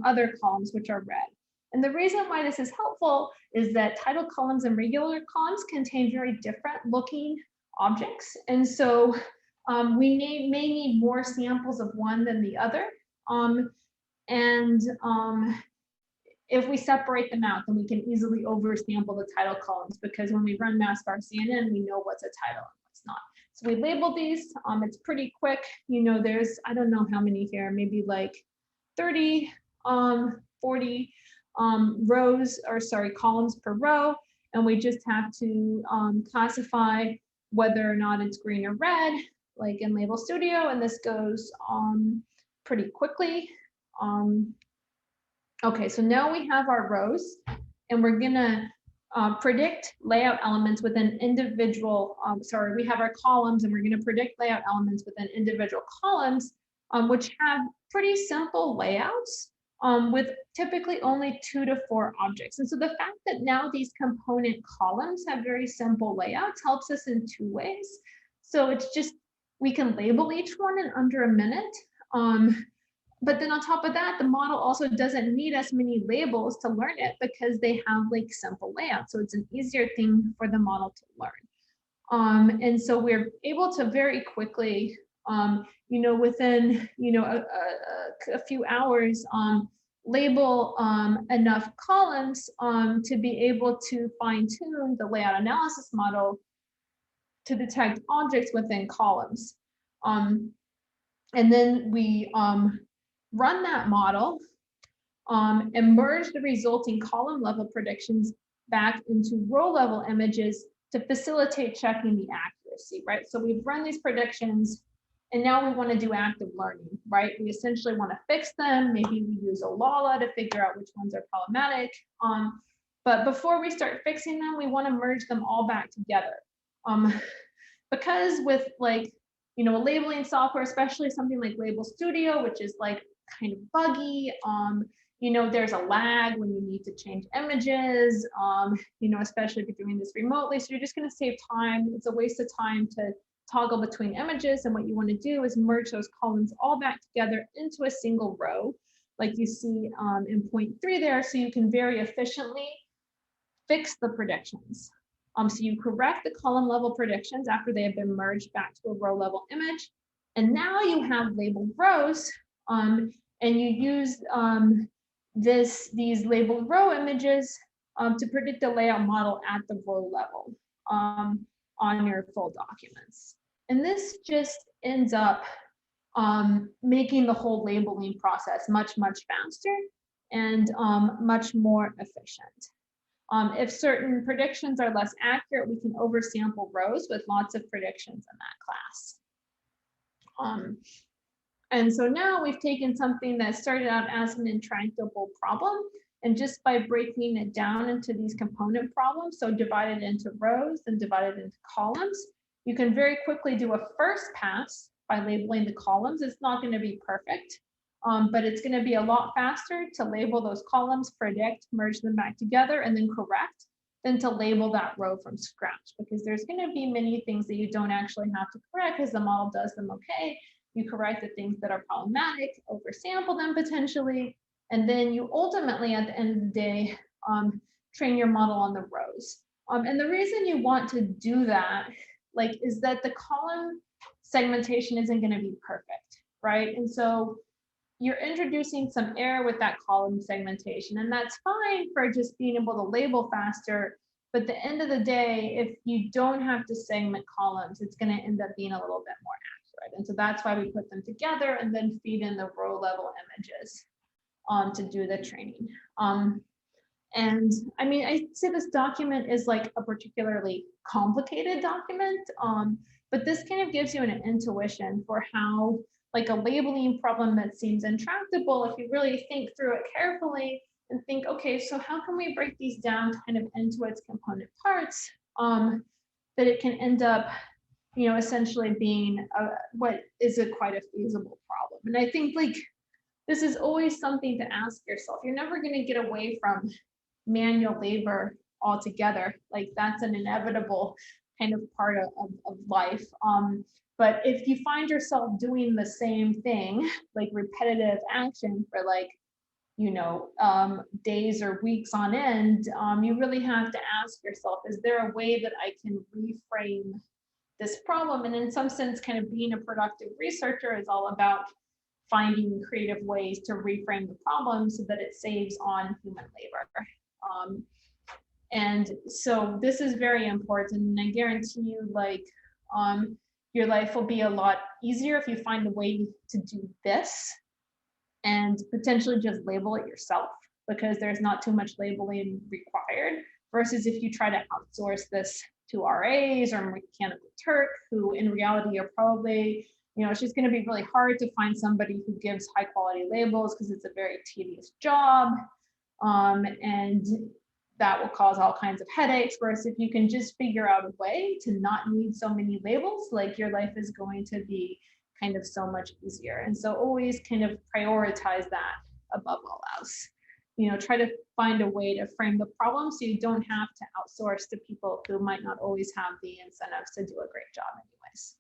other columns, which are red. And the reason why this is helpful is that title columns and regular columns contain very different looking objects. And so we may need more samples of one than the other. If we separate them out, then we can easily oversample the title columns, because when we run mask RCNN, we know what's a title and what's not. So we label these, it's pretty quick. You know, there's, I don't know how many here, maybe like 30, 40 rows, or sorry, columns per row. And we just have to classify whether or not it's green or red, like in Label Studio, and this goes pretty quickly. Okay, so now we have our rows, and we're gonna predict layout elements within individual, we have our columns, and we're gonna predict layout elements within individual columns, which have pretty simple layouts with typically only 2 to 4 objects. And so the fact that now these component columns have very simple layouts helps us in 2 ways. So it's just, we can label each one in under a minute. But then on top of that, the model also doesn't need as many labels to learn it, because they have like simple layouts. So it's an easier thing for the model to learn. And so we're able to very quickly, you know, within, you know, a few hours, label enough columns to be able to fine tune the layout analysis model to detect objects within columns. And then we run that model and merge the resulting column level predictions back into row level images to facilitate checking the accuracy, right? So we've run these predictions, and now we want to do active learning, right? We essentially want to fix them. Maybe we use OLALA to figure out which ones are problematic. But before we start fixing them, we want to merge them all back together. Because with like, you know, a labeling software, especially something like Label Studio, which is like kind of buggy, you know, there's a lag when you need to change images, you know, especially if you're doing this remotely. So you're just going to save time. It's a waste of time to toggle between images. And what you want to do is merge those columns all back together into a single row, like you see in point 3 there, so you can very efficiently fix the predictions. So you correct the column level predictions after they have been merged back to a row level image. And now you have labeled rows, and you use these labeled row images to predict the layout model at the row level on your full documents. And this just ends up making the whole labeling process much, much faster. and much more efficient. If certain predictions are less accurate, we can oversample rows with lots of predictions in that class. And so now we've taken something that started out as an intractable problem, and just by breaking it down into these component problems, so divided into rows and divided into columns, you can very quickly do a first pass by labeling the columns. It's not going to be perfect, but it's going to be a lot faster to label those columns, predict, merge them back together, and then correct, than to label that row from scratch, because there's going to be many things that you don't actually have to correct because the model does them okay. You correct the things that are problematic, oversample them potentially, and then you ultimately, at the end of the day, train your model on the rows. And the reason you want to do that, is that the column segmentation isn't going to be perfect, right? And so you're introducing some error with that column segmentation, and that's fine for just being able to label faster. But at the end of the day, if you don't have to segment columns, it's going to end up being a little bit more accurate. And so that's why we put them together and then feed in the row level images to do the training. And I mean, I say this document is like a particularly complicated document, but this kind of gives you an intuition for how, like, a labeling problem that seems intractable, if you really think through it carefully and think, okay, so how can we break these down kind of into its component parts, that it can end up, essentially being what is quite a feasible problem. And I think, like, this is always something to ask yourself. You're never going to get away from manual labor altogether. Like, that's an inevitable kind of part of life. But if you find yourself doing the same thing, like repetitive action for days or weeks on end, you really have to ask yourself, is there a way that I can reframe this problem? And in some sense, kind of being a productive researcher is all about finding creative ways to reframe the problem so that it saves on human labor. And so this is very important, and I guarantee you, your life will be a lot easier if you find a way to do this and potentially just label it yourself, because there's not too much labeling required, versus if you try to outsource this to RAs or Mechanical Turk, who in reality are probably, it's just going to be really hard to find somebody who gives high quality labels, because it's a very tedious job. And that will cause all kinds of headaches. Whereas if you can just figure out a way to not need so many labels, like, your life is going to be kind of so much easier. And so always kind of prioritize that above all else. Try to find a way to frame the problem so you don't have to outsource to people who might not always have the incentives to do a great job anyways.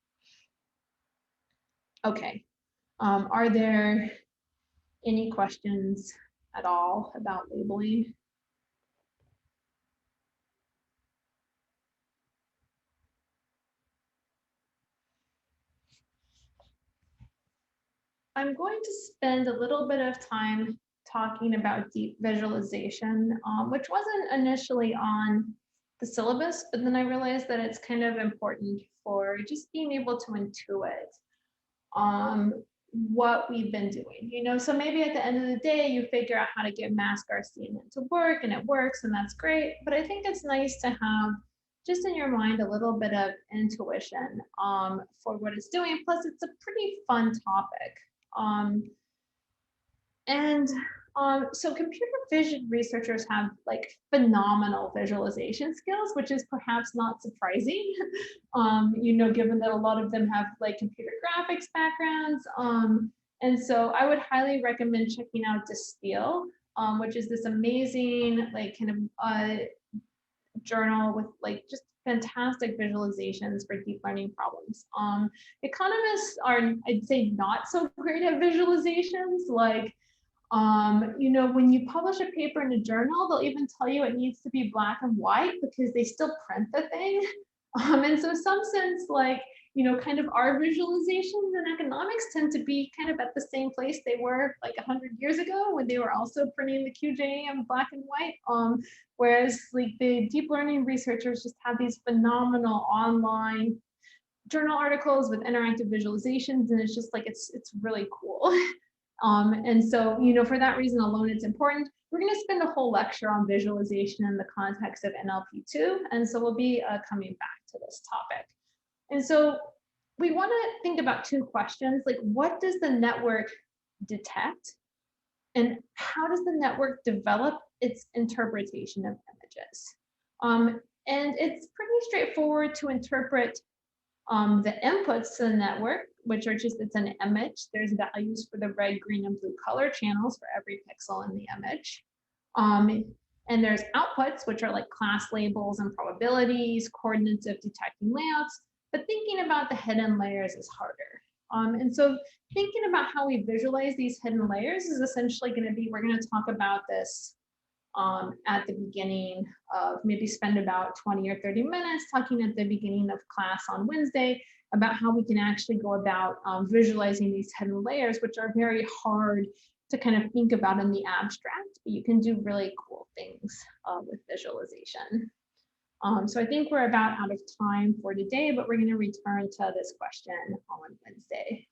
Okay, are there any questions at all about labeling? I'm going to spend a little bit of time talking about deep visualization, which wasn't initially on the syllabus, but then I realized that it's kind of important for just being able to intuit what we've been doing. So maybe at the end of the day, you figure out how to get mask RCNN to work, and it works, and that's great. But I think it's nice to have just in your mind a little bit of intuition for what it's doing. Plus, it's a pretty fun topic. So computer vision researchers have phenomenal visualization skills, which is perhaps not surprising, given that a lot of them have computer graphics backgrounds. And so I would highly recommend checking out Distill, which is this amazing journal with just fantastic visualizations for deep learning problems. Economists are, I'd say, not so great at visualizations. When you publish a paper in a journal, they'll even tell you it needs to be black and white because they still print the thing. And so in some sense, kind of our visualizations in economics tend to be kind of at the same place they were 100 years ago when they were also printing the QJ in black and white. Whereas the deep learning researchers just have these phenomenal online journal articles with interactive visualizations, and it's just it's really cool. And so, for that reason alone, it's important. We're going to spend a whole lecture on visualization in the context of NLP2. And so we'll be coming back to this topic. And so we want to think about two questions, like what does the network detect? And how does the network develop its interpretation of images? And it's pretty straightforward to interpret the inputs to the network, which are just, it's an image. There's values for the red, green, and blue color channels for every pixel in the image. And there's outputs, which are like class labels and probabilities, coordinates of detecting layouts, but thinking about the hidden layers is harder. And so thinking about how we visualize these hidden layers is essentially going to be, we're going to talk about this at the beginning of, maybe spend about 20 or 30 minutes talking at the beginning of class on Wednesday about how we can actually go about visualizing these hidden layers, which are very hard to kind of think about in the abstract, but you can do really cool things with visualization. So I think we're about out of time for today, but we're going to return to this question on Wednesday.